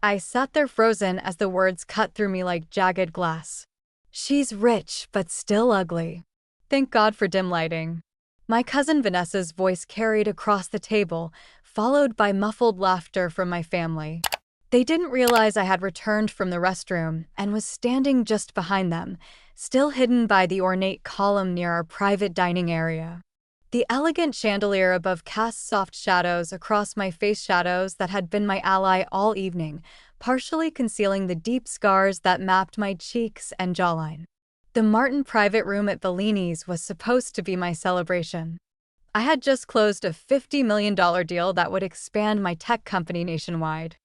I sat there frozen as the words cut through me like jagged glass. She's rich, but still ugly. Thank God for dim lighting. My cousin Vanessa's voice carried across the table, followed by muffled laughter from my family. They didn't realize I had returned from the restroom and was standing just behind them, still hidden by the ornate column near our private dining area. The elegant chandelier above cast soft shadows across my face, shadows that had been my ally all evening, partially concealing the deep scars that mapped my cheeks and jawline. The Martin private room at Bellini's was supposed to be my celebration. I had just closed a $50 million deal that would expand my tech company nationwide.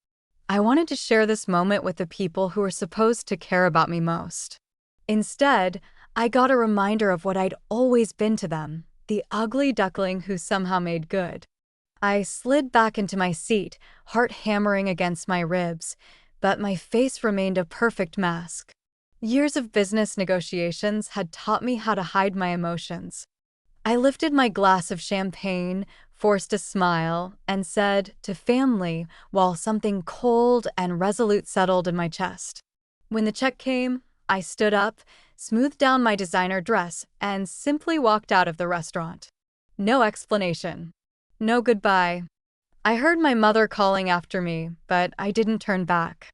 I wanted to share this moment with the people who were supposed to care about me most. Instead, I got a reminder of what I'd always been to them, the ugly duckling who somehow made good. I slid back into my seat, heart hammering against my ribs, but my face remained a perfect mask. Years of business negotiations had taught me how to hide my emotions. I lifted my glass of champagne, forced a smile, and said, "To family," while something cold and resolute settled in my chest. When the check came, I stood up, smoothed down my designer dress, and simply walked out of the restaurant. No explanation. No goodbye. I heard my mother calling after me, but I didn't turn back.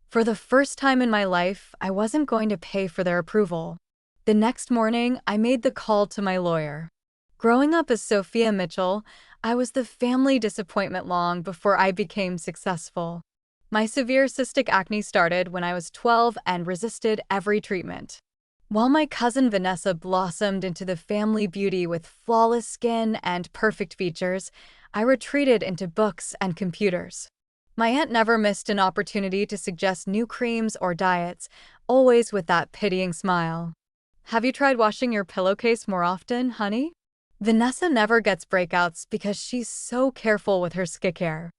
For the first time in my life, I wasn't going to pay for their approval. The next morning, I made the call to my lawyer. Growing up as Sophia Mitchell, I was the family disappointment long before I became successful. My severe cystic acne started when I was 12 and resisted every treatment. While my cousin Vanessa blossomed into the family beauty with flawless skin and perfect features, I retreated into books and computers. My aunt never missed an opportunity to suggest new creams or diets, always with that pitying smile. "Have you tried washing your pillowcase more often, honey? Vanessa never gets breakouts because she's so careful with her skincare."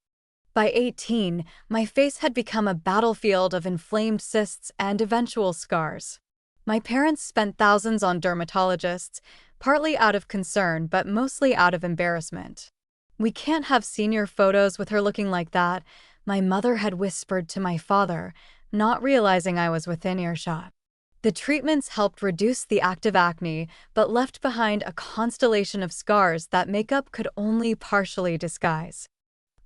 By 18, my face had become a battlefield of inflamed cysts and eventual scars. My parents spent thousands on dermatologists, partly out of concern but mostly out of embarrassment. "We can't have senior photos with her looking like that," my mother had whispered to my father, not realizing I was within earshot. The treatments helped reduce the active acne, but left behind a constellation of scars that makeup could only partially disguise.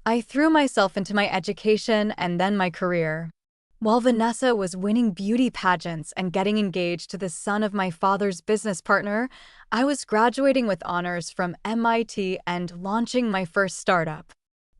I threw myself into my education and then my career. While Vanessa was winning beauty pageants and getting engaged to the son of my father's business partner, I was graduating with honors from MIT and launching my first startup.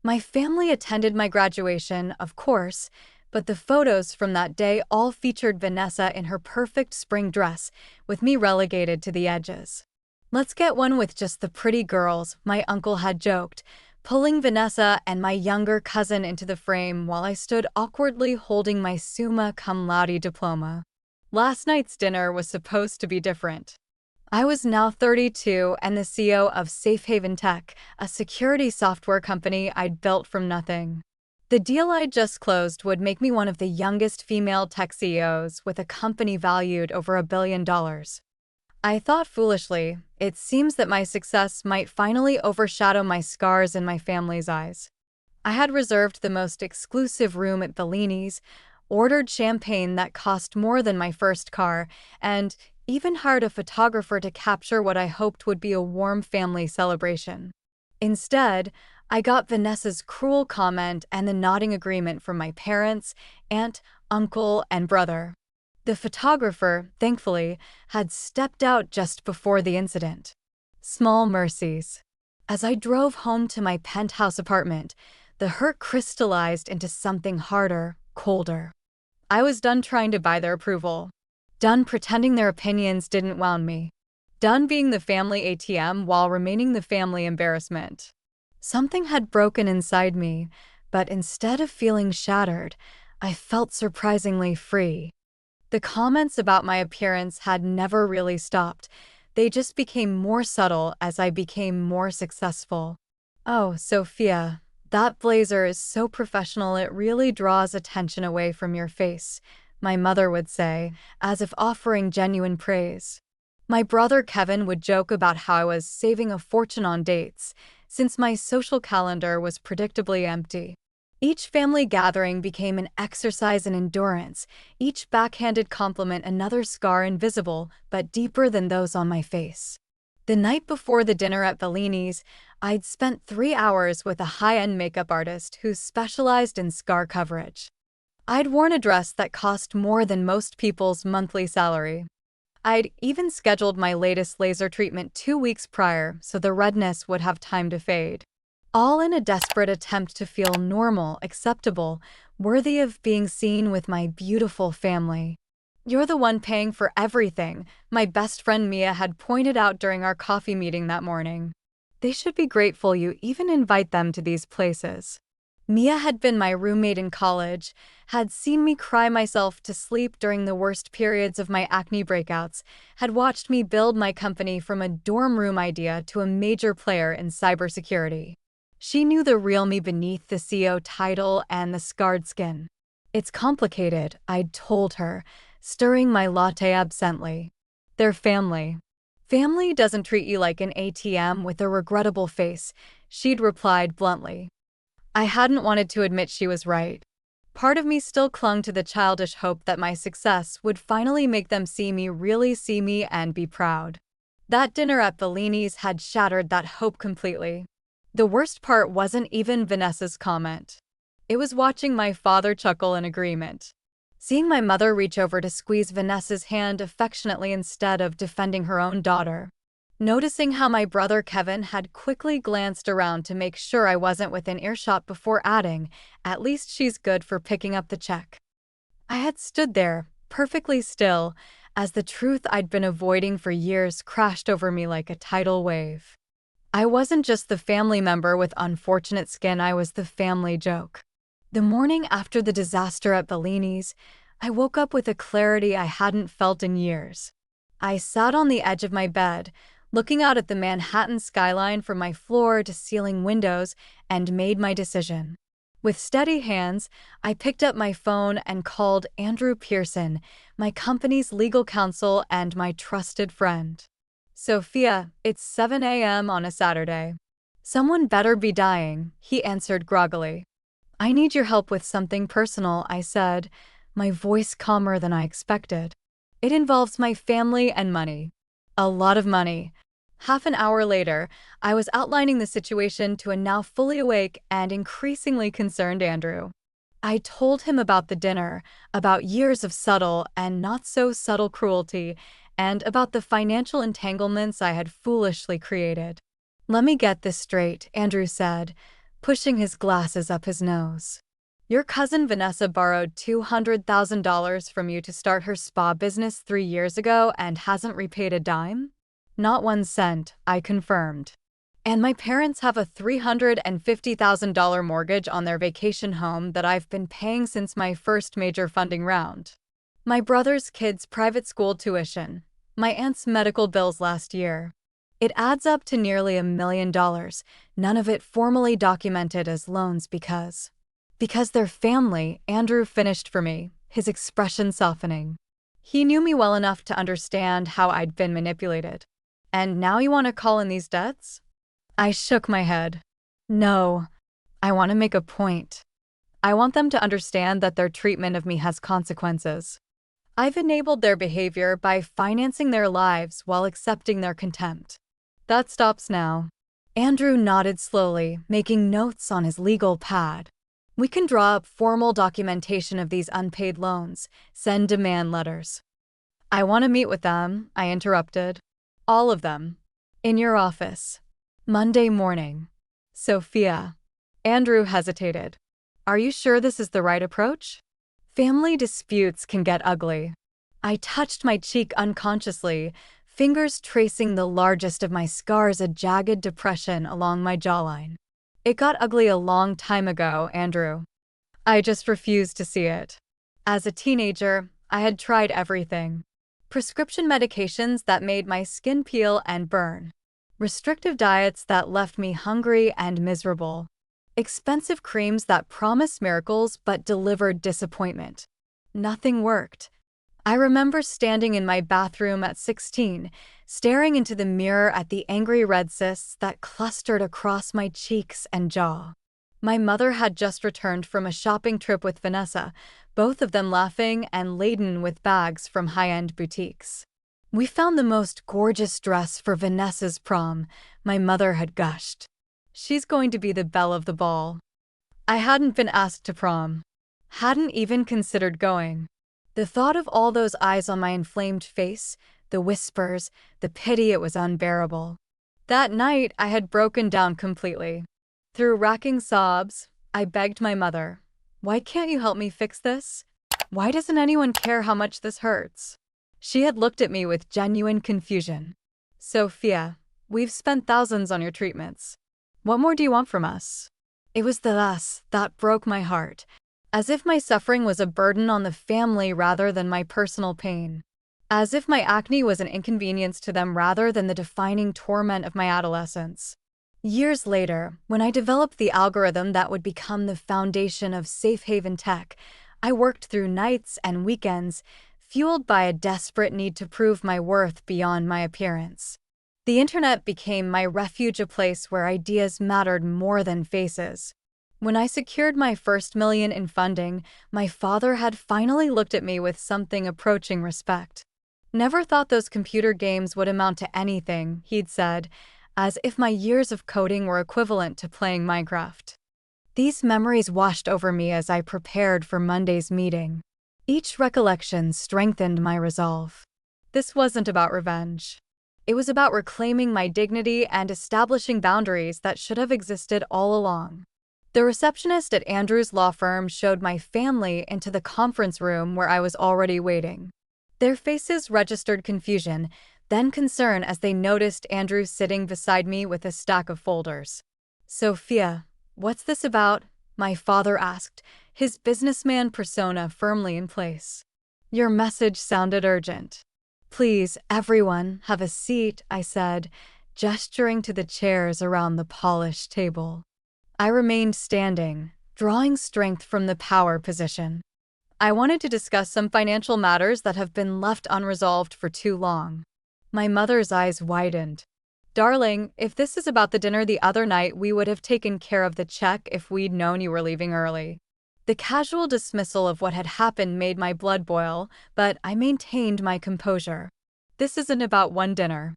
My family attended my graduation, of course, but the photos from that day all featured Vanessa in her perfect spring dress, with me relegated to the edges. "Let's get one with just the pretty girls," my uncle had joked, pulling Vanessa and my younger cousin into the frame while I stood awkwardly holding my summa cum laude diploma. Last night's dinner was supposed to be different. I was now 32 and the CEO of Safe Haven Tech, a security software company I'd built from nothing. The deal I'd just closed would make me one of the youngest female tech CEOs with a company valued over $1 billion. I thought foolishly, it seems that my success might finally overshadow my scars in my family's eyes. I had reserved the most exclusive room at Bellini's, ordered champagne that cost more than my first car, and even hired a photographer to capture what I hoped would be a warm family celebration. Instead, I got Vanessa's cruel comment and the nodding agreement from my parents, aunt, uncle, and brother. The photographer, thankfully, had stepped out just before the incident. Small mercies. As I drove home to my penthouse apartment, the hurt crystallized into something harder, colder. I was done trying to buy their approval. Done pretending their opinions didn't wound me. Done being the family ATM while remaining the family embarrassment. Something had broken inside me, but instead of feeling shattered, I felt surprisingly free. The comments about my appearance had never really stopped. They just became more subtle as I became more successful. "Oh, Sophia, that blazer is so professional it really draws attention away from your face," my mother would say, as if offering genuine praise. My brother Kevin would joke about how I was saving a fortune on dates, since my social calendar was predictably empty. Each family gathering became an exercise in endurance, each backhanded compliment another scar invisible but deeper than those on my face. The night before the dinner at Bellini's, I'd spent 3 hours with a high-end makeup artist who specialized in scar coverage. I'd worn a dress that cost more than most people's monthly salary. I'd even scheduled my latest laser treatment 2 weeks prior so the redness would have time to fade. All in a desperate attempt to feel normal, acceptable, worthy of being seen with my beautiful family. "You're the one paying for everything," my best friend Mia had pointed out during our coffee meeting that morning. "They should be grateful you even invite them to these places." Mia had been my roommate in college, had seen me cry myself to sleep during the worst periods of my acne breakouts, had watched me build my company from a dorm room idea to a major player in cybersecurity. She knew the real me beneath the CEO title and the scarred skin. "It's complicated," I'd told her, stirring my latte absently. "They're family." "Family doesn't treat you like an ATM with a regrettable face," she'd replied bluntly. I hadn't wanted to admit she was right. Part of me still clung to the childish hope that my success would finally make them really see me and be proud. That dinner at Bellini's had shattered that hope completely. The worst part wasn't even Vanessa's comment. It was watching my father chuckle in agreement. Seeing my mother reach over to squeeze Vanessa's hand affectionately instead of defending her own daughter. Noticing how my brother Kevin had quickly glanced around to make sure I wasn't within earshot before adding, "At least she's good for picking up the check." I had stood there, perfectly still, as the truth I'd been avoiding for years crashed over me like a tidal wave. I wasn't just the family member with unfortunate skin, I was the family joke. The morning after the disaster at Bellini's, I woke up with a clarity I hadn't felt in years. I sat on the edge of my bed, looking out at the Manhattan skyline from my floor-to-ceiling windows, and made my decision. With steady hands, I picked up my phone and called Andrew Pearson, my company's legal counsel and my trusted friend. "Sophia, it's 7 a.m. on a Saturday. Someone better be dying," he answered groggily. "I need your help with something personal," I said, my voice calmer than I expected. "It involves my family and money." "A lot of money." Half an hour later, I was outlining the situation to a now fully awake and increasingly concerned Andrew. I told him about the dinner, about years of subtle and not-so-subtle cruelty, and about the financial entanglements I had foolishly created. "Let me get this straight," Andrew said, pushing his glasses up his nose. "Your cousin Vanessa borrowed $200,000 from you to start her spa business 3 years ago and hasn't repaid a dime?" "Not 1 cent, I confirmed. "And my parents have a $350,000 mortgage on their vacation home that I've been paying since my first major funding round. My brother's kids' private school tuition, my aunt's medical bills last year. It adds up to nearly $1 million, none of it formally documented as loans because they're family," Andrew finished for me, his expression softening. He knew me well enough to understand how I'd been manipulated. "And now you want to call in these debts?" I shook my head. "No, I want to make a point. I want them to understand that their treatment of me has consequences. I've enabled their behavior by financing their lives while accepting their contempt. That stops now." Andrew nodded slowly, making notes on his legal pad. "We can draw up formal documentation of these unpaid loans, send demand letters." "I want to meet with them," I interrupted. "All of them. In your office. Monday morning." "Sophia." Andrew hesitated. "Are you sure this is the right approach? Family disputes can get ugly." I touched my cheek unconsciously, fingers tracing the largest of my scars, a jagged depression along my jawline. "It got ugly a long time ago, Andrew. I just refused to see it. As a teenager, I had tried everything. Prescription medications that made my skin peel and burn. Restrictive diets that left me hungry and miserable. Expensive creams that promised miracles but delivered disappointment. Nothing worked. I remember standing in my bathroom at 16, staring into the mirror at the angry red cysts that clustered across my cheeks and jaw. My mother had just returned from a shopping trip with Vanessa, both of them laughing and laden with bags from high-end boutiques. "We found the most gorgeous dress for Vanessa's prom," my mother had gushed. "She's going to be the belle of the ball." I hadn't been asked to prom. Hadn't even considered going. The thought of all those eyes on my inflamed face, the whispers, the pity, it was unbearable. That night, I had broken down completely. Through racking sobs, I begged my mother, "Why can't you help me fix this? Why doesn't anyone care how much this hurts?" She had looked at me with genuine confusion. "Sophia, we've spent thousands on your treatments. What more do you want from us?" It was the "us" that broke my heart, as if my suffering was a burden on the family rather than my personal pain. As if my acne was an inconvenience to them rather than the defining torment of my adolescence. Years later, when I developed the algorithm that would become the foundation of Safe Haven Tech, I worked through nights and weekends, fueled by a desperate need to prove my worth beyond my appearance. The internet became my refuge, a place where ideas mattered more than faces. When I secured my first million in funding, my father had finally looked at me with something approaching respect. "Never thought those computer games would amount to anything," he'd said, as if my years of coding were equivalent to playing Minecraft. These memories washed over me as I prepared for Monday's meeting. Each recollection strengthened my resolve. This wasn't about revenge. It was about reclaiming my dignity and establishing boundaries that should have existed all along. The receptionist at Andrew's law firm showed my family into the conference room where I was already waiting. Their faces registered confusion, then concern as they noticed Andrew sitting beside me with a stack of folders. "Sophia, what's this about?" my father asked, his businessman persona firmly in place. "Your message sounded urgent." "Please, everyone, have a seat," I said, gesturing to the chairs around the polished table. I remained standing, drawing strength from the power position. I wanted to discuss some financial matters that have been left unresolved for too long. My mother's eyes widened. "Darling, if this is about the dinner the other night, we would have taken care of the check if we'd known you were leaving early." The casual dismissal of what had happened made my blood boil, but I maintained my composure. "This isn't about one dinner.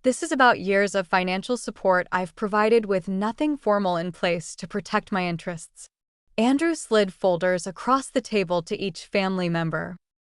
This is about years of financial support I've provided with nothing formal in place to protect my interests." Andrew slid folders across the table to each family member.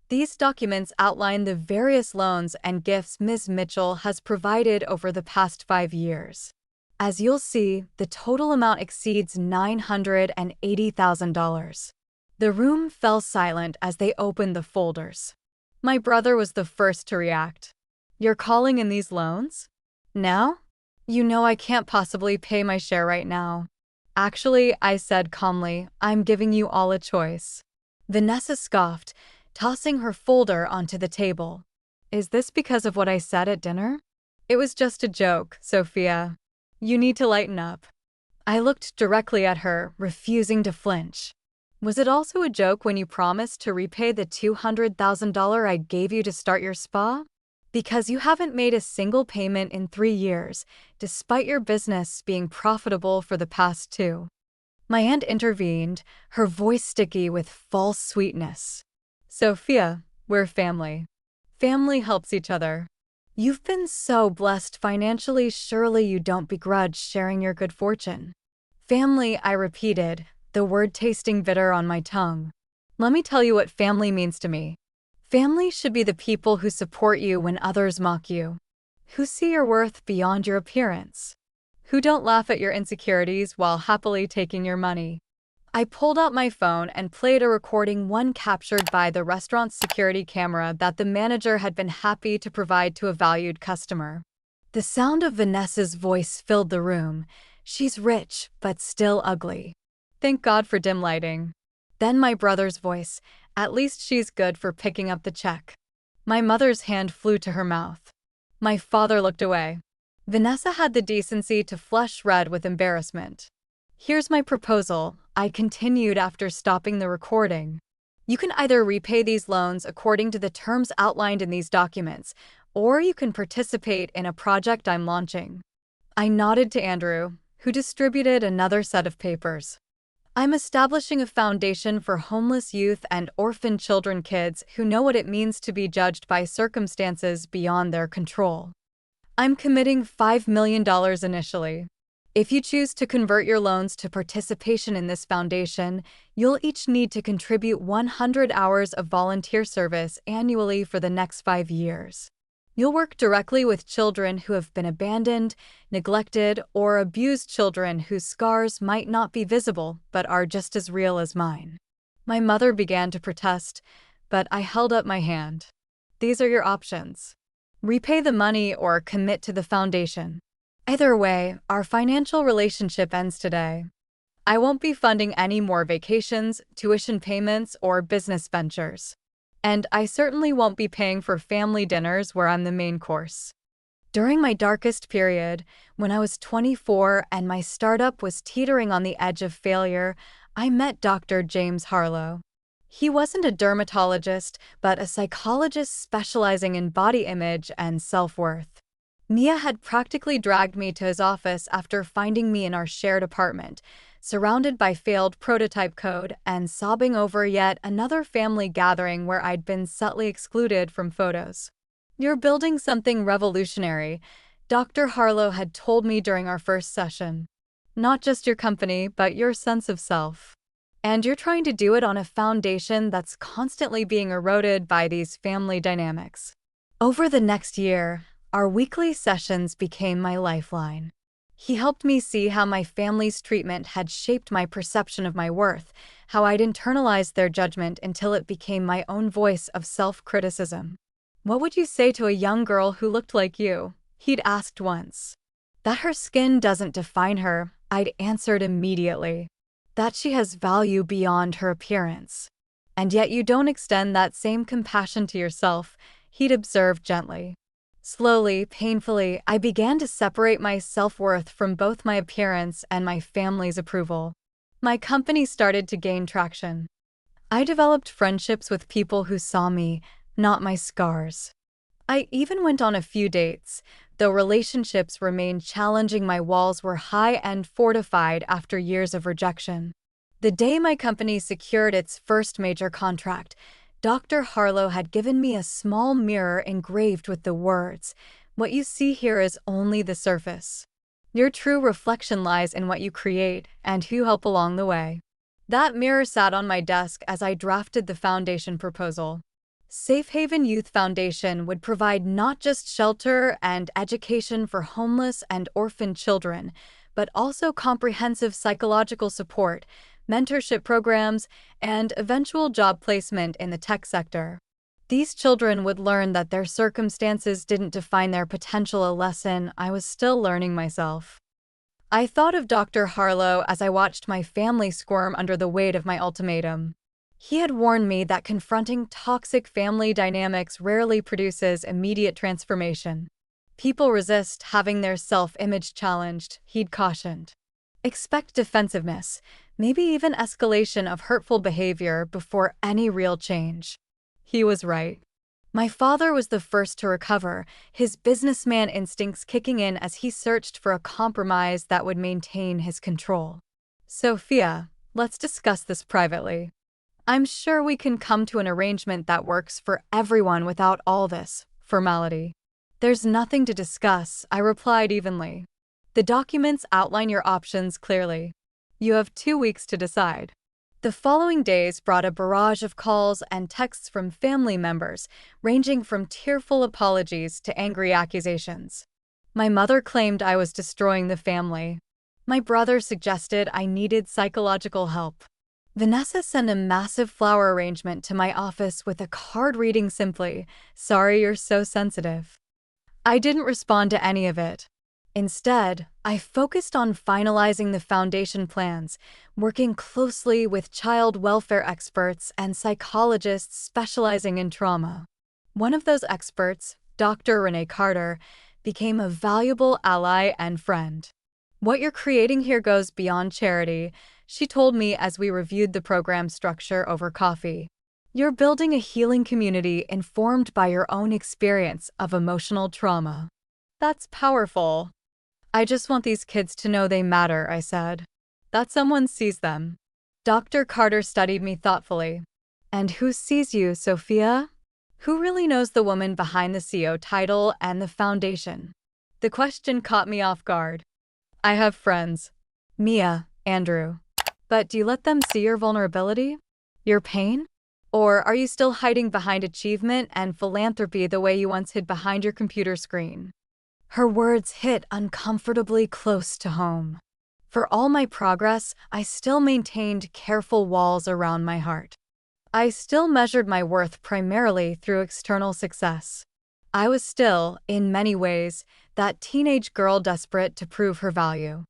"These documents outline the various loans and gifts Ms. Mitchell has provided over the past 5 years. As you'll see, the total amount exceeds $980,000. The room fell silent as they opened the folders. My brother was the first to react. "You're calling in these loans? Now? You know I can't possibly pay my share right now." "Actually," I said calmly, "I'm giving you all a choice." Vanessa scoffed, tossing her folder onto the table. "Is this because of what I said at dinner?" "It was just a joke, Sophia. You need to lighten up." I looked directly at her, refusing to flinch. "Was it also a joke when you promised to repay the $200,000 I gave you to start your spa? Because you haven't made a single payment in 3 years, despite your business being profitable for the past 2. My aunt intervened, her voice sticky with false sweetness. "Sophia, we're family. Family helps each other. You've been so blessed financially, surely you don't begrudge sharing your good fortune." "Family," I repeated, the word tasting bitter on my tongue. "Let me tell you what family means to me. Family should be the people who support you when others mock you, who see your worth beyond your appearance, who don't laugh at your insecurities while happily taking your money." I pulled out my phone and played a recording, one captured by the restaurant's security camera that the manager had been happy to provide to a valued customer. The sound of Vanessa's voice filled the room. "She's rich, but still ugly. Thank God for dim lighting." Then my brother's voice, "At least she's good for picking up the check." My mother's hand flew to her mouth. My father looked away. Vanessa had the decency to flush red with embarrassment. "Here's my proposal," I continued after stopping the recording. "You can either repay these loans according to the terms outlined in these documents, or you can participate in a project I'm launching." I nodded to Andrew, who distributed another set of papers. I'm establishing a foundation for homeless youth and orphan children, kids who know what it means to be judged by circumstances beyond their control. I'm committing $5 million initially. If you choose to convert your loans to participation in this foundation, you'll each need to contribute 100 hours of volunteer service annually for the next 5 years. You'll work directly with children who have been abandoned, neglected, or abused, children whose scars might not be visible but are just as real as mine. My mother began to protest, but I held up my hand. These are your options. Repay the money or commit to the foundation. Either way, our financial relationship ends today. I won't be funding any more vacations, tuition payments, or business ventures. And I certainly won't be paying for family dinners where I'm the main course. During my darkest period, when I was 24 and my startup was teetering on the edge of failure, I met Dr. James Harlow. He wasn't a dermatologist, but a psychologist specializing in body image and self-worth. Mia had practically dragged me to his office after finding me in our shared apartment, surrounded by failed prototype code and sobbing over yet another family gathering where I'd been subtly excluded from photos. "You're building something revolutionary," Dr. Harlow had told me during our first session. "Not just your company, but your sense of self. And you're trying to do it on a foundation that's constantly being eroded by these family dynamics." Over the next year, our weekly sessions became my lifeline. He helped me see how my family's treatment had shaped my perception of my worth, how I'd internalized their judgment until it became my own voice of self-criticism. "What would you say to a young girl who looked like you?" he'd asked once. "That her skin doesn't define her," I'd answered immediately. "That she has value beyond her appearance. And yet you don't extend that same compassion to yourself," he'd observed gently. Slowly, painfully, I began to separate my self-worth from both my appearance and my family's approval. My company started to gain traction. I developed friendships with people who saw me, not my scars. I even went on a few dates, though relationships remained challenging. My walls were high and fortified after years of rejection. The day my company secured its first major contract, Dr. Harlow had given me a small mirror engraved with the words, "What you see here is only the surface. Your true reflection lies in what you create and who you help along the way." That mirror sat on my desk as I drafted the foundation proposal. Safe Haven Youth Foundation would provide not just shelter and education for homeless and orphaned children, but also comprehensive psychological support, mentorship programs, and eventual job placement in the tech sector. These children would learn that their circumstances didn't define their potential, a lesson I was still learning myself. I thought of Dr. Harlow as I watched my family squirm under the weight of my ultimatum. He had warned me that confronting toxic family dynamics rarely produces immediate transformation. People resist having their self-image challenged, he'd cautioned. Expect defensiveness, maybe even escalation of hurtful behavior before any real change. He was right. My father was the first to recover, his businessman instincts kicking in as he searched for a compromise that would maintain his control. "Sophia, let's discuss this privately. I'm sure we can come to an arrangement that works for everyone without all this formality." "There's nothing to discuss," I replied evenly. "The documents outline your options clearly. You have 2 weeks to decide." The following days brought a barrage of calls and texts from family members, ranging from tearful apologies to angry accusations. My mother claimed I was destroying the family. My brother suggested I needed psychological help. Vanessa sent a massive flower arrangement to my office with a card reading simply, "Sorry you're so sensitive." I didn't respond to any of it. Instead, I focused on finalizing the foundation plans, working closely with child welfare experts and psychologists specializing in trauma. One of those experts, Dr. Renee Carter, became a valuable ally and friend. "What you're creating here goes beyond charity," she told me as we reviewed the program structure over coffee. "You're building a healing community informed by your own experience of emotional trauma." "That's powerful." "I just want these kids to know they matter," I said. "That someone sees them." Dr. Carter studied me thoughtfully. And who sees you, Sophia? Who really knows the woman behind the CO title and the foundation? The question caught me off guard. I have friends. Mia, Andrew. But do you let them see your vulnerability? Your pain? Or are you still hiding behind achievement and philanthropy the way you once hid behind your computer screen? Her words hit uncomfortably close to home. For all my progress, I still maintained careful walls around my heart. I still measured my worth primarily through external success. I was still, in many ways, that teenage girl desperate to prove her value.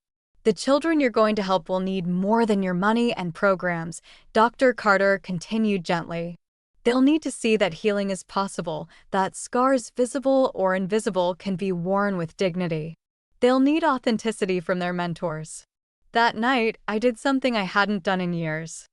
The children you're going to help will need more than your money and programs, Dr. Carter continued gently. They'll need to see that healing is possible, that scars, visible or invisible, can be worn with dignity. They'll need authenticity from their mentors. That night, I did something I hadn't done in years.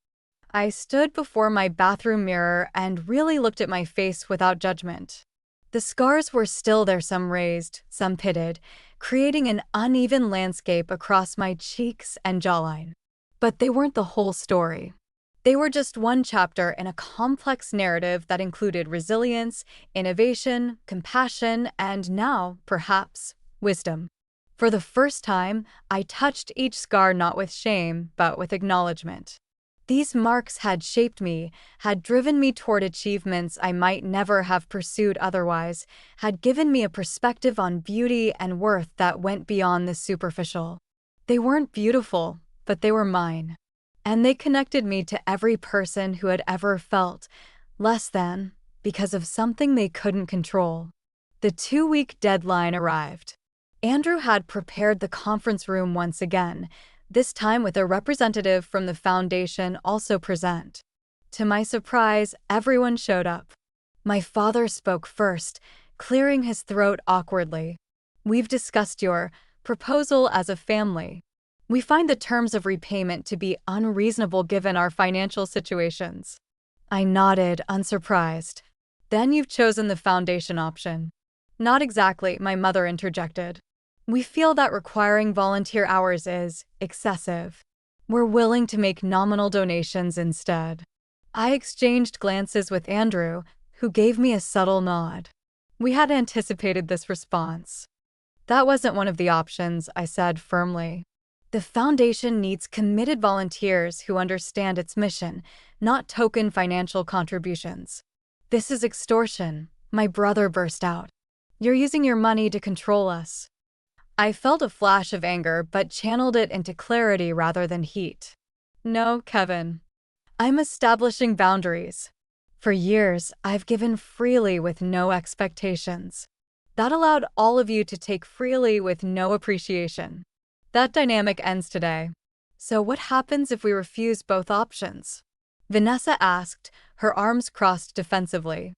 I stood before my bathroom mirror and really looked at my face without judgment. The scars were still there, some raised, some pitted, creating an uneven landscape across my cheeks and jawline. But they weren't the whole story. They were just one chapter in a complex narrative that included resilience, innovation, compassion, and now, perhaps, wisdom. For the first time, I touched each scar not with shame, but with acknowledgement. These marks had shaped me, had driven me toward achievements I might never have pursued otherwise, had given me a perspective on beauty and worth that went beyond the superficial. They weren't beautiful, but they were mine. And they connected me to every person who had ever felt less than because of something they couldn't control. The 2-week deadline arrived. Andrew had prepared the conference room once again, this time with a representative from the foundation also present. To my surprise, everyone showed up. My father spoke first, clearing his throat awkwardly. We've discussed your proposal as a family. We find the terms of repayment to be unreasonable given our financial situations. I nodded, unsurprised. Then you've chosen the foundation option. Not exactly, my mother interjected. We feel that requiring volunteer hours is excessive. We're willing to make nominal donations instead. I exchanged glances with Andrew, who gave me a subtle nod. We had anticipated this response. That wasn't one of the options, I said firmly. The foundation needs committed volunteers who understand its mission, not token financial contributions. This is extortion, my brother burst out. You're using your money to control us. I felt a flash of anger but channeled it into clarity rather than heat. No, Kevin. I'm establishing boundaries. For years, I've given freely with no expectations. That allowed all of you to take freely with no appreciation. That dynamic ends today. So what happens if we refuse both options? Vanessa asked, her arms crossed defensively.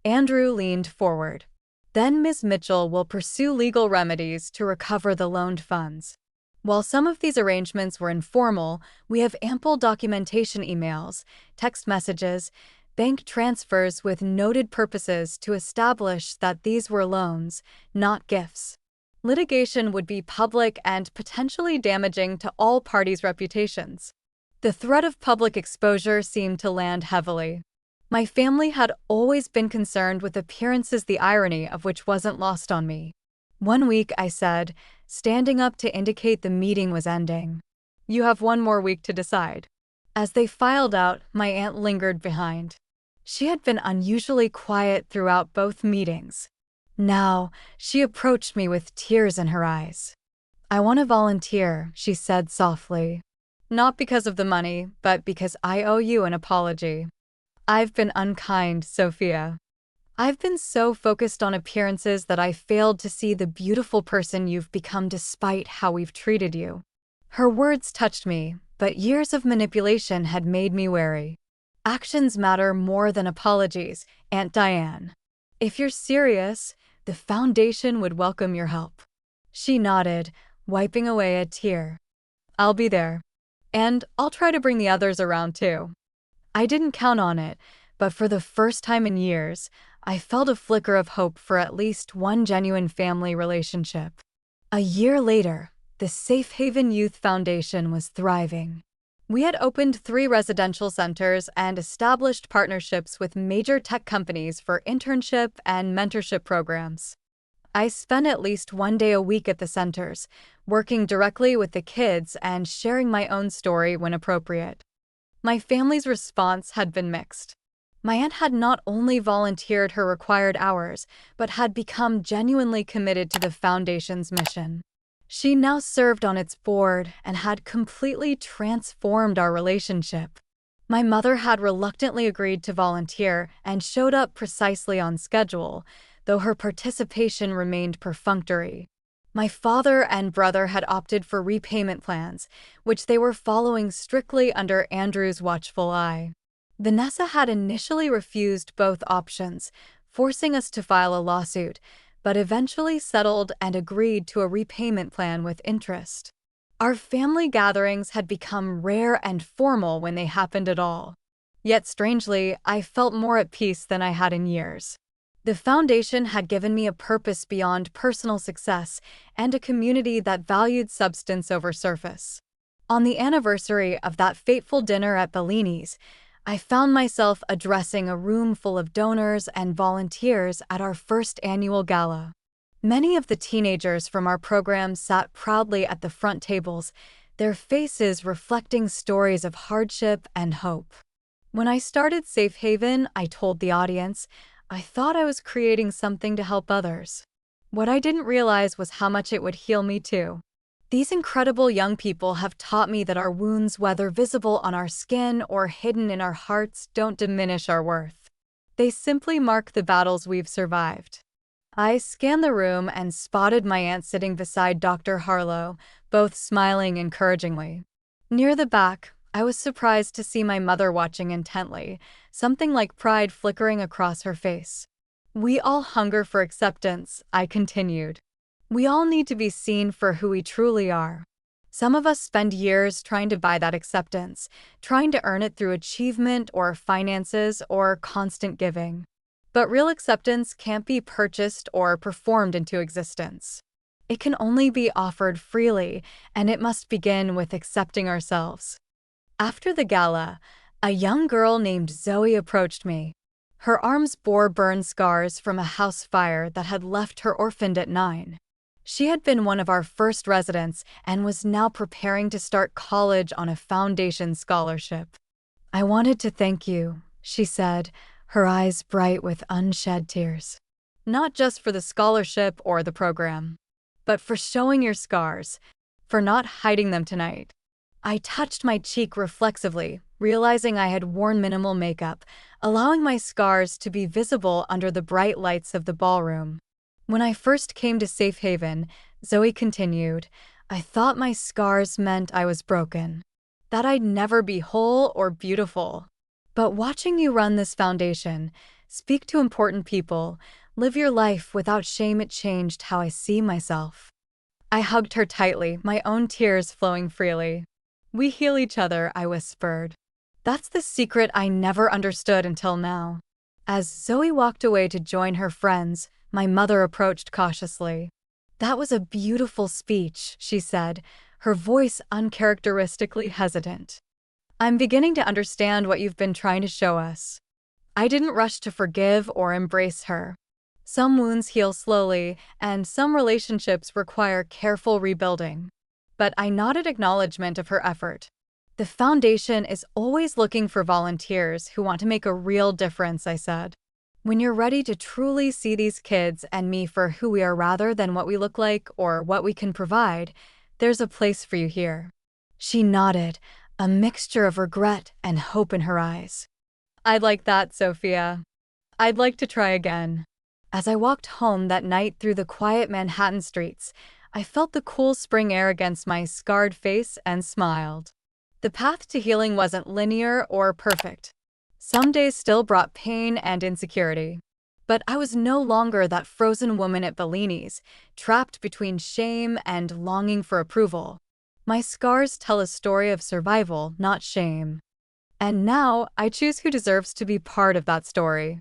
Andrew leaned forward. Then Ms. Mitchell will pursue legal remedies to recover the loaned funds. While some of these arrangements were informal, we have ample documentation, emails, text messages, bank transfers with noted purposes to establish that these were loans, not gifts. Litigation would be public and potentially damaging to all parties' reputations. The threat of public exposure seemed to land heavily. My family had always been concerned with appearances, the irony of which wasn't lost on me. One week, I said, standing up to indicate the meeting was ending. You have one more week to decide. As they filed out, my aunt lingered behind. She had been unusually quiet throughout both meetings. Now, she approached me with tears in her eyes. I want to volunteer, she said softly. Not because of the money, but because I owe you an apology. I've been unkind, Sophia. I've been so focused on appearances that I failed to see the beautiful person you've become despite how we've treated you. Her words touched me, but years of manipulation had made me wary. Actions matter more than apologies, Aunt Diane. If you're serious, the foundation would welcome your help. She nodded, wiping away a tear. I'll be there. And I'll try to bring the others around too. I didn't count on it, but for the first time in years, I felt a flicker of hope for at least one genuine family relationship. A year later, the Safe Haven Youth Foundation was thriving. We had opened 3 residential centers and established partnerships with major tech companies for internship and mentorship programs. I spent at least 1 day a week at the centers, working directly with the kids and sharing my own story when appropriate. My family's response had been mixed. My aunt had not only volunteered her required hours, but had become genuinely committed to the Foundation's mission. She now served on its board and had completely transformed our relationship. My mother had reluctantly agreed to volunteer and showed up precisely on schedule, though her participation remained perfunctory. My father and brother had opted for repayment plans, which they were following strictly under Andrew's watchful eye. Vanessa had initially refused both options, forcing us to file a lawsuit, but eventually settled and agreed to a repayment plan with interest. Our family gatherings had become rare and formal when they happened at all. Yet strangely, I felt more at peace than I had in years. The Foundation had given me a purpose beyond personal success and a community that valued substance over surface. On the anniversary of that fateful dinner at Bellini's, I found myself addressing a room full of donors and volunteers at our first annual gala. Many of the teenagers from our program sat proudly at the front tables, their faces reflecting stories of hardship and hope. When I started Safe Haven, I told the audience, I thought I was creating something to help others. What I didn't realize was how much it would heal me too. These incredible young people have taught me that our wounds, whether visible on our skin or hidden in our hearts, don't diminish our worth. They simply mark the battles we've survived. I scanned the room and spotted my aunt sitting beside Dr. Harlow, both smiling encouragingly. Near the back, I was surprised to see my mother watching intently, something like pride flickering across her face. We all hunger for acceptance, I continued. We all need to be seen for who we truly are. Some of us spend years trying to buy that acceptance, trying to earn it through achievement or finances or constant giving. But real acceptance can't be purchased or performed into existence. It can only be offered freely, and it must begin with accepting ourselves. After the gala, a young girl named Zoe approached me. Her arms bore burn scars from a house fire that had left her orphaned at 9. She had been one of our first residents and was now preparing to start college on a Foundation scholarship. I wanted to thank you, she said, her eyes bright with unshed tears. Not just for the scholarship or the program, but for showing your scars, for not hiding them tonight. I touched my cheek reflexively, realizing I had worn minimal makeup, allowing my scars to be visible under the bright lights of the ballroom. When I first came to Safe Haven, Zoe continued, I thought my scars meant I was broken, that I'd never be whole or beautiful. But watching you run this foundation, speak to important people, live your life without shame, it changed how I see myself. I hugged her tightly, my own tears flowing freely. We heal each other, I whispered. That's the secret I never understood until now. As Zoe walked away to join her friends, my mother approached cautiously. That was a beautiful speech, she said, her voice uncharacteristically hesitant. I'm beginning to understand what you've been trying to show us. I didn't rush to forgive or embrace her. Some wounds heal slowly, and some relationships require careful rebuilding. But I nodded acknowledgement of her effort. The Foundation is always looking for volunteers who want to make a real difference, I said. When you're ready to truly see these kids and me for who we are rather than what we look like or what we can provide, there's a place for you here. She nodded, a mixture of regret and hope in her eyes. I'd like that, Sophia. I'd like to try again. As I walked home that night through the quiet Manhattan streets, I felt the cool spring air against my scarred face and smiled. The path to healing wasn't linear or perfect. Some days still brought pain and insecurity. But I was no longer that frozen woman at Bellini's, trapped between shame and longing for approval. My scars tell a story of survival, not shame. And now, I choose who deserves to be part of that story.